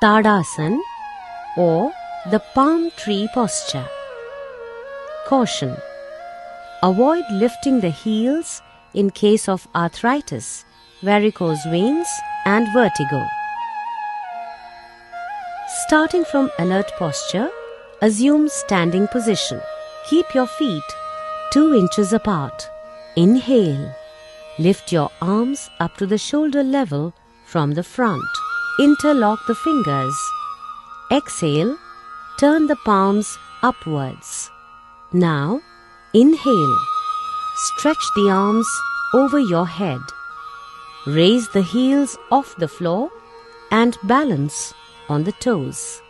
Tadasana or the palm tree posture. Caution: avoid lifting the heels in case of arthritis, varicose veins and vertigo. Starting from alert posture, assume standing position. Keep your feet 2 inches apart. Inhale. Lift your arms up to the shoulder level from the front. Interlock the fingers. Exhale. Turn the palms upwards. Now, inhale. Stretch the arms over your head. Raise the heels off the floor and balance on the toes.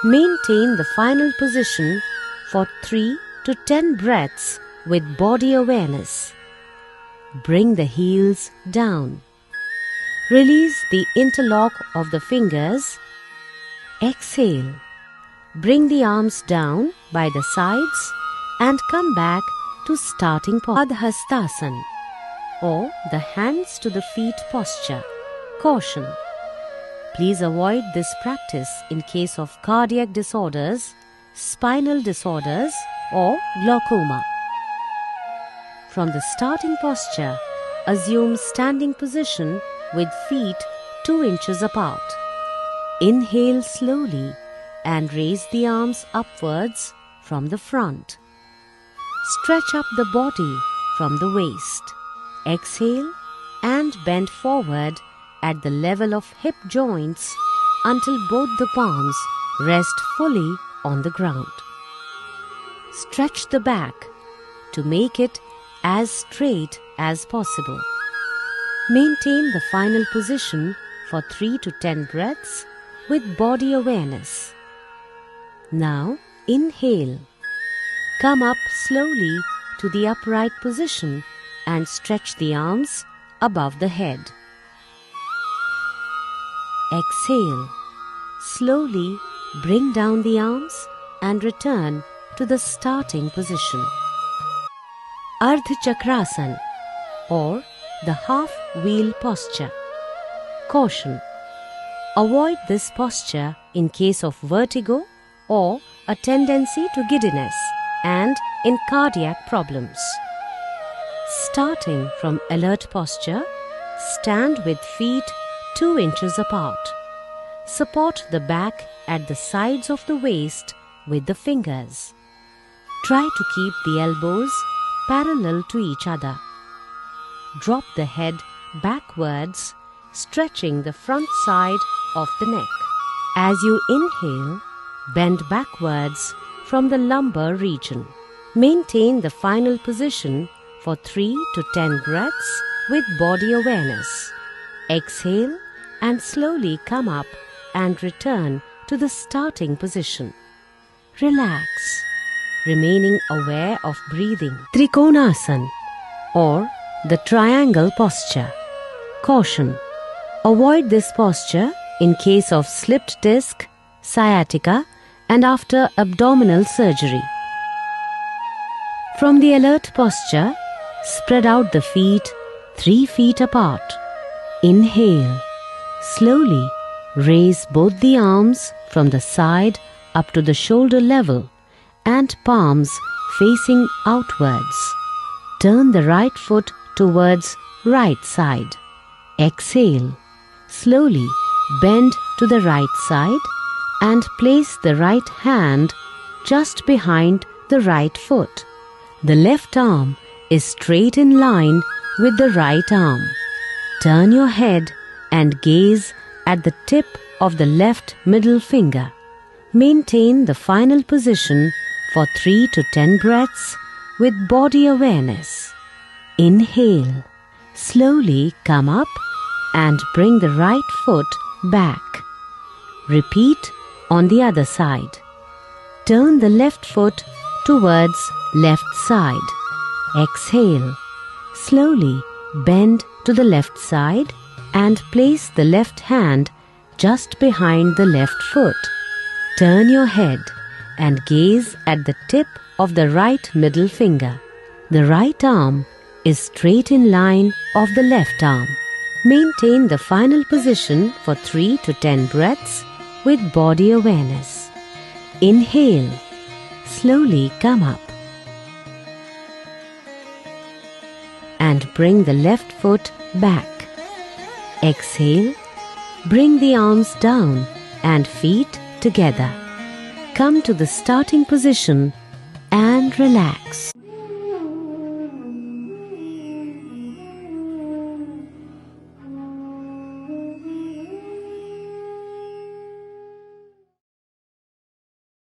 Maintain the final position for 3 to 10 breaths with body awareness. Bring the heels down. Release the interlock of the fingers. Exhale. Bring the arms down by the sides and come back to starting Padhastasana or the hands to the feet posture. Caution: please avoid this practice in case of cardiac disorders, spinal disorders or glaucoma. From the starting posture, assume standing position with feet 2 inches apart. Inhale slowly and raise the arms upwards from the front. Stretch up the body from the waist. Exhale and bend forward at the level of hip joints until both the palms rest fully on the ground. Stretch the back to make it as straight as possible. Maintain the final position for 3 to 10 breaths with body awareness. Now inhale. Come up slowly to the upright position and stretch the arms above the head. Exhale. Slowly bring down the arms and return to the starting position. Ardha Chakrasana or the half wheel posture. Caution: avoid this posture in case of vertigo or a tendency to giddiness and in cardiac problems. Starting from alert posture, stand with feet 2 inches apart. Support the back at the sides of the waist with the fingers. Try to keep the elbows parallel to each other. Drop the head backwards, stretching the front side of the neck. As you inhale, bend backwards from the lumbar region. Maintain the final position for 3 to 10 breaths with body awareness. Exhale and slowly come up and return to the starting position. Relax, remaining aware of breathing. Trikonasana or the triangle posture. Caution: avoid this posture in case of slipped disc, sciatica and after abdominal surgery. From the alert posture, spread out the feet 3 feet apart. Inhale. Slowly raise both the arms from the side up to the shoulder level and palms facing outwards. Turn the right foot towards right side. Exhale. Slowly bend to the right side and place the right hand just behind the right foot. The left arm is straight in line with the right arm. Turn your head and gaze at the tip of the left middle finger. Maintain the final position for 3 to 10 breaths with body awareness. Inhale. Slowly come up and bring the right foot back. Repeat on the other side. Turn the left foot towards left side. Exhale. Slowly bend to the left side and place the left hand just behind the left foot. Turn your head and gaze at the tip of the right middle finger. The right arm is straight in line of the left arm. Maintain the final position for 3 to 10 breaths with body awareness. Inhale. Slowly come up. And bring the left foot back. Exhale. Bring the arms down and feet together. Come to the starting position and relax.